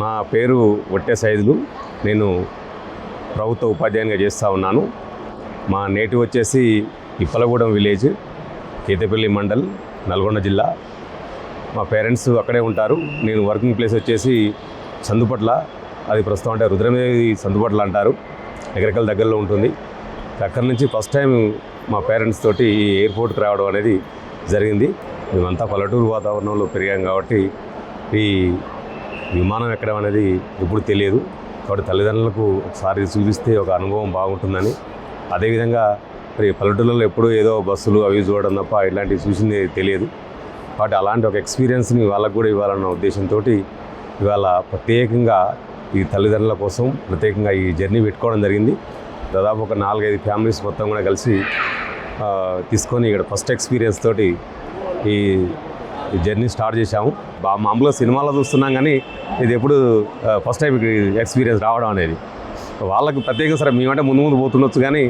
నా పేరు ఒట్టె సైదులు. నేను ప్రభుత్వ ఉపాధ్యాయునిగా చేస్తూ ఉన్నాను. మా నేటివ్ వచ్చేసి ఇప్పలగూడెం విలేజ్, కేతపల్లి మండల్, నల్గొండ జిల్లా. మా పేరెంట్స్ అక్కడే ఉంటారు. నేను వర్కింగ్ ప్లేస్ వచ్చేసి సందుపట్ల, అది ప్రస్తుతం అంటే రుద్రమేవి సందుపట్ల అంటారు, ఎగరకల్ దగ్గరలో ఉంటుంది. అక్కడి నుంచి ఫస్ట్ టైం మా పేరెంట్స్ తోటి ఈ ఎయిర్పోర్ట్కి రావడం అనేది జరిగింది. మేమంతా పల్లెటూరు వాతావరణంలో పెరిగాం కాబట్టి ఈ విమానం ఎక్కడం అనేది ఎప్పుడు తెలియదు. కాబట్టి తల్లిదండ్రులకు ఒకసారి చూపిస్తే ఒక అనుభవం బాగుంటుందని, అదేవిధంగా మరి పల్లెటూళ్ళలో ఎప్పుడూ ఏదో బస్సులు అవి చూడడం తప్ప ఇలాంటివి చూసింది తెలియదు. కాబట్టి అలాంటి ఒక ఎక్స్పీరియన్స్ని వాళ్ళకు కూడా ఇవ్వాలన్న ఉద్దేశంతో ఇవాళ ప్రత్యేకంగా ఈ తల్లిదండ్రుల కోసం ప్రత్యేకంగా ఈ జర్నీ పెట్టుకోవడం జరిగింది. దాదాపు ఒక 4-5 ఫ్యామిలీస్ మొత్తం కూడా కలిసి తీసుకొని ఇక్కడ ఫస్ట్ ఎక్స్పీరియన్స్ తోటి ఈ జర్నీ స్టార్ట్ చేశాము. మామూలుగా సినిమాలో చూస్తున్నాం కానీ ఇది ఎప్పుడు ఫస్ట్ టైం ఎక్స్పీరియన్స్ రావడం అనేది. వాళ్ళకు ప్రత్యేకంగా సరే మేమంటే ముందు పోతుండొచ్చు కానీ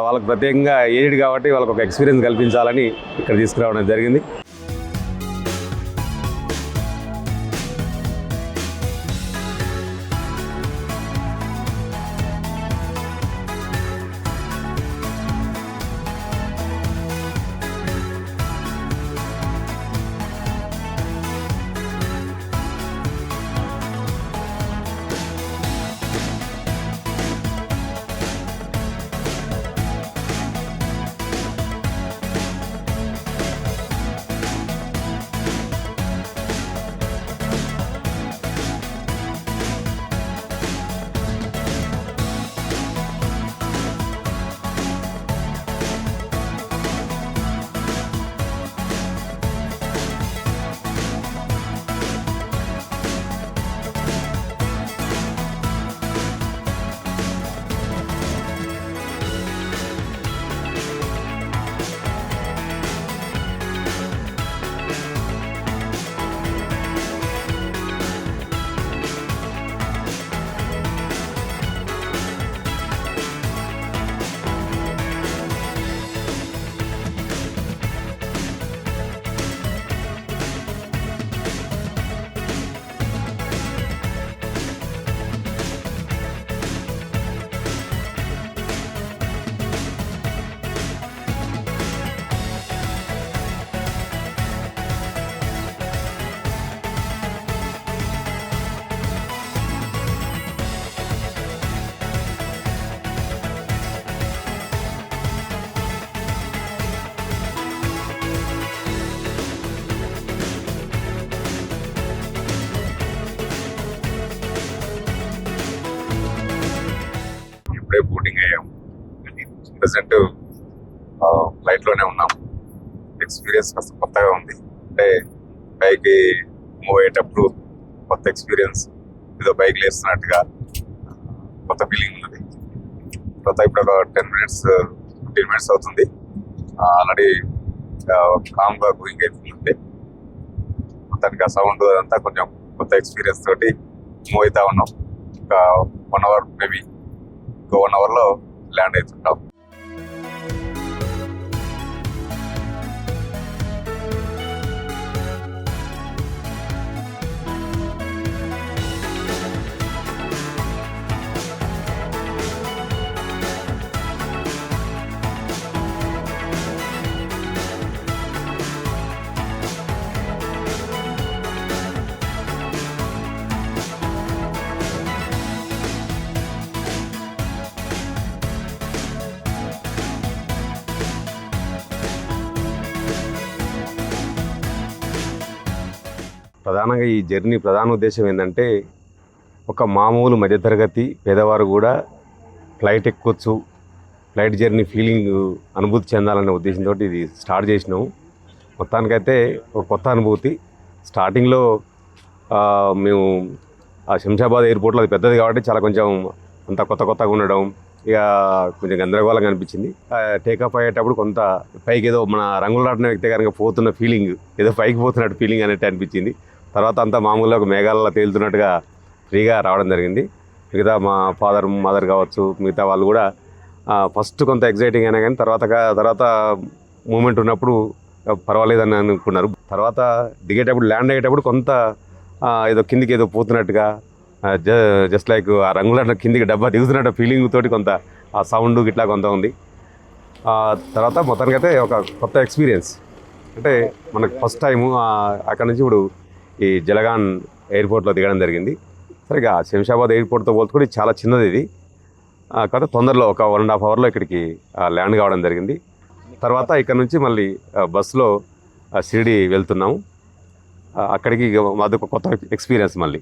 వాళ్ళకి ప్రత్యేకంగా ఏజ్డ్ కాబట్టి వాళ్ళకి ఒక ఎక్స్పీరియన్స్ కల్పించాలని ఇక్కడ తీసుకురావడం జరిగింది. ఇప్పుడే బోటింగ్ అయ్యాము. ప్రజెంట్ ఫ్లైట్లోనే ఉన్నాం. ఎక్స్పీరియన్స్ కాస్త కొత్తగా ఉంది. అంటే పైకి మూవ్ అయ్యేటప్పుడు కొత్త ఎక్స్పీరియన్స్, ఏదో బైక్ లేస్తున్నట్టుగా కొత్త ఫీలింగ్ ఉన్నది. తర్వాత ఇప్పుడు ఒక 10-15 minutes అవుతుంది. ఆల్రెడీ కామ్గా గోయింగ్ అవుతుంది. మొత్తానికి ఆ సౌండ్ అదంతా కొంచెం కొత్త ఎక్స్పీరియన్స్ తోటి మూవ్ అవుతా ఉన్నాం. ఒక 1 hour మేబీ, ఇంకో 1 hourలో ల్యాండ్ అవుతుంటాం. ప్రధానంగా ఈ జర్నీ ప్రధాన ఉద్దేశం ఏంటంటే, ఒక మామూలు మధ్యతరగతి పేదవారు కూడా ఫ్లైట్ ఎక్కొచ్చు, ఫ్లైట్ జర్నీ ఫీలింగ్ అనుభూతి చెందాలనే ఉద్దేశంతో ఇది స్టార్ట్ చేసినాము. మొత్తానికైతే ఒక కొత్త అనుభూతి. స్టార్టింగ్లో మేము శంషాబాద్ ఎయిర్పోర్ట్లో, అది పెద్దది కాబట్టి చాలా కొంచెం అంత కొత్తగా ఉండడం, ఇక కొంచెం గందరగోళంగా అనిపించింది. టేకాఫ్ అయ్యేటప్పుడు కొంత పైకి ఏదో మన రంగులాడిన వ్యక్తి కనుక పోతున్న ఫీలింగ్, ఏదో పైకి పోతున్నట్టు ఫీలింగ్ అనేది అనిపించింది. తర్వాత అంతా మామూలుగా ఒక మేఘాలలో తేలుతున్నట్టుగా ఫ్రీగా రావడం జరిగింది. మిగతా మా ఫాదర్ మదర్ కావచ్చు, మిగతా వాళ్ళు కూడా ఫస్ట్ కొంత ఎగ్జైటింగ్ అయినా కానీ తర్వాత మూమెంట్ ఉన్నప్పుడు పర్వాలేదని అనుకున్నారు. తర్వాత దిగేటప్పుడు, ల్యాండ్ అయ్యేటప్పుడు కొంత ఏదో కిందికి ఏదో పోతున్నట్టుగా, జస్ట్ లైక్ ఆ రంగుల కిందికి డబ్బా దిగుతున్నట్టు ఫీలింగ్ తోటి కొంత ఆ సౌండ్ ఇట్లా కొంత ఉంది. తర్వాత మొత్తానికైతే ఒక కొత్త ఎక్స్పీరియన్స్. అంటే మనకు ఫస్ట్ టైము అక్కడ నుంచి ఇప్పుడు ఈ జలగాన్ ఎయిర్పోర్ట్లో దిగడం జరిగింది. సరిగా శంషాబాద్ ఎయిర్పోర్ట్తో పోల్చుకుంటే ఇది చాలా చిన్నది ఇది. కాకపోతే తొందరలో ఒక 1.5 అవర్లో ఇక్కడికి ల్యాండ్ కావడం జరిగింది. తర్వాత ఇక్కడ నుంచి మళ్ళీ బస్సులో షిరిడి వెళ్తున్నాము. అక్కడికి అదొక కొత్త ఎక్స్పీరియన్స్ మళ్ళీ.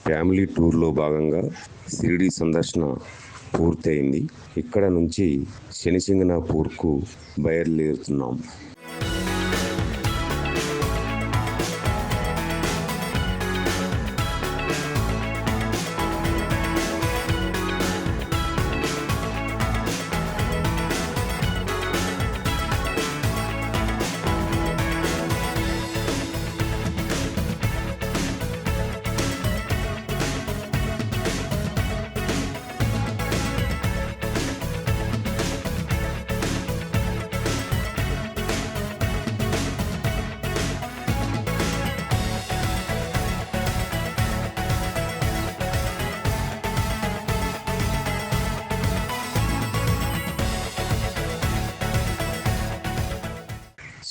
ఫ్యామిలీ టూర్లో భాగంగా షిరిడి సందర్శన పూర్తయింది. ఇక్కడ నుంచి శనిసింగనాపూర్కు బయలుదేరుతున్నాం.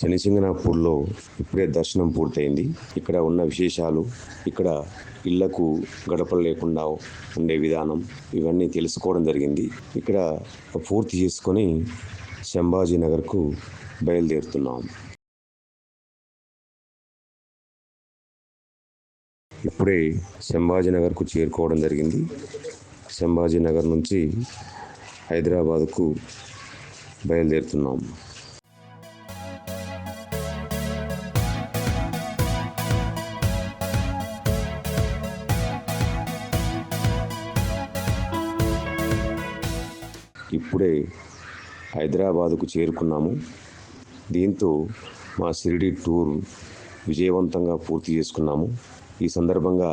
శనిసింగనాపూర్లో ఇప్పుడే దర్శనం పూర్తయింది. ఇక్కడ ఉన్న విశేషాలు, ఇక్కడ ఇళ్లకు గడపలు లేకుండా ఉండే విధానం, ఇవన్నీ తెలుసుకోవడం జరిగింది. ఇక్కడ పూర్తి చేసుకొని సంభాజీనగర్కు బయలుదేరుతున్నాం. ఇప్పుడే సంభాజీనగర్కు చేరుకోవడం జరిగింది. సంభాజీనగర్ నుంచి హైదరాబాద్కు బయలుదేరుతున్నాం. ఇప్పుడే హైదరాబాదుకు చేరుకున్నాము. దీంతో మా షిరిడి టూర్ విజయవంతంగా పూర్తి చేసుకున్నాము. ఈ సందర్భంగా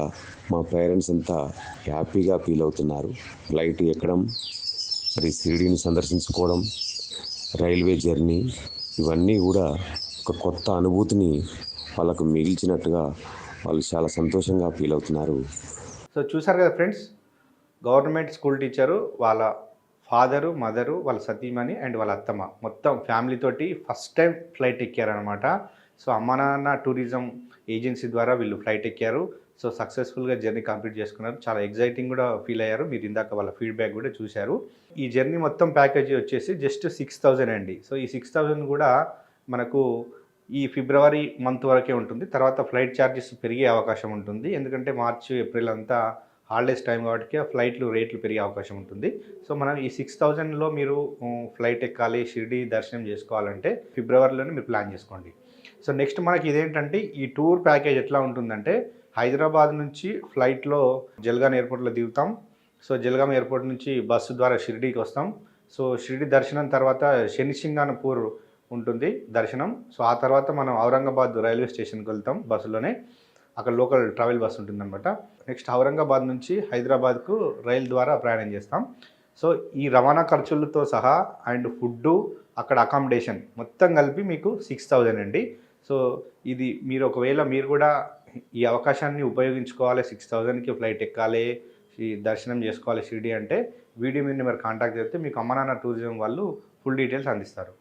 మా పేరెంట్స్ అంతా హ్యాపీగా ఫీల్ అవుతున్నారు. ఫ్లైట్ ఎక్కడం, మరి షిరిడిని సందర్శించుకోవడం, రైల్వే జర్నీ, ఇవన్నీ కూడా ఒక కొత్త అనుభూతిని వాళ్ళకు మిగిల్చినట్టుగా వాళ్ళు చాలా సంతోషంగా ఫీల్ అవుతున్నారు. సో చూసారు కదా ఫ్రెండ్స్, గవర్నమెంట్ స్కూల్ టీచరు, వాళ్ళ ఫాదరు, మదరు, వాళ్ళ సతీమణి అండ్ వాళ్ళ అత్తమ్మ మొత్తం ఫ్యామిలీతోటి ఫస్ట్ టైం ఫ్లైట్ ఎక్కారనమాట. సో అమ్మ నాన్న టూరిజం ఏజెన్సీ ద్వారా వీళ్ళు ఫ్లైట్ ఎక్కారు. సో సక్సెస్ఫుల్గా జర్నీ కంప్లీట్ చేసుకున్నారు. చాలా ఎగ్జైటింగ్ కూడా ఫీల్ అయ్యారు. మీరు ఇందాక వాళ్ళ ఫీడ్బ్యాక్ కూడా చూశారు. ఈ జర్నీ మొత్తం ప్యాకేజీ వచ్చేసి జస్ట్ 6,000 అండి. సో ఈ 6,000 కూడా మనకు ఈ ఫిబ్రవరి మంత్ వరకే ఉంటుంది. తర్వాత ఫ్లైట్ ఛార్జెస్ పెరిగే అవకాశం ఉంటుంది. ఎందుకంటే మార్చి, ఏప్రిల్ అంతా హాలిడేస్ టైం కాబట్టి ఆ ఫ్లైట్లు రేట్లు పెరిగే అవకాశం ఉంటుంది. సో మనం ఈ 6,000లో మీరు ఫ్లైట్ ఎక్కాలి, షిరిడి దర్శనం చేసుకోవాలంటే ఫిబ్రవరిలోనే మీరు ప్లాన్ చేసుకోండి. సో నెక్స్ట్ మనకి ఇదేంటంటే ఈ టూర్ ప్యాకేజ్ ఎట్లా ఉంటుందంటే, హైదరాబాద్ నుంచి ఫ్లైట్లో జల్గాన్ ఎయిర్పోర్ట్లో దిగుతాం. సో జల్గాం ఎయిర్పోర్ట్ నుంచి బస్సు ద్వారా షిరిడీకి వస్తాం. సో షిరిడి దర్శనం తర్వాత శనిసింగనాపూర్ ఉంటుంది దర్శనం. సో ఆ తర్వాత మనం ఔరంగాబాద్ రైల్వే స్టేషన్కి వెళ్తాం బస్సులోనే. అక్కడ లోకల్ ట్రావెల్ బస్ ఉంటుందన్నమాట. నెక్స్ట్ ఔరంగాబాద్ నుంచి హైదరాబాద్కు రైలు ద్వారా ప్రయాణం చేస్తాం. సో ఈ రవాణా ఖర్చులతో సహా అండ్ ఫుడ్డు, అక్కడ అకామిడేషన్ మొత్తం కలిపి మీకు 6,000 అండి. సో ఇది మీరు ఒకవేళ మీరు కూడా ఈ అవకాశాన్ని ఉపయోగించుకోవాలి, 6,000కి ఫ్లైట్ ఎక్కాలి, ఈ దర్శనం చేసుకోవాలి షిరిడి అంటే వీడియో మీద నెంబర్ కాంటాక్ట్ చేస్తే మీకు అమ్మ నాన్న టూరిజం వాళ్ళు ఫుల్ డీటెయిల్స్ అందిస్తారు.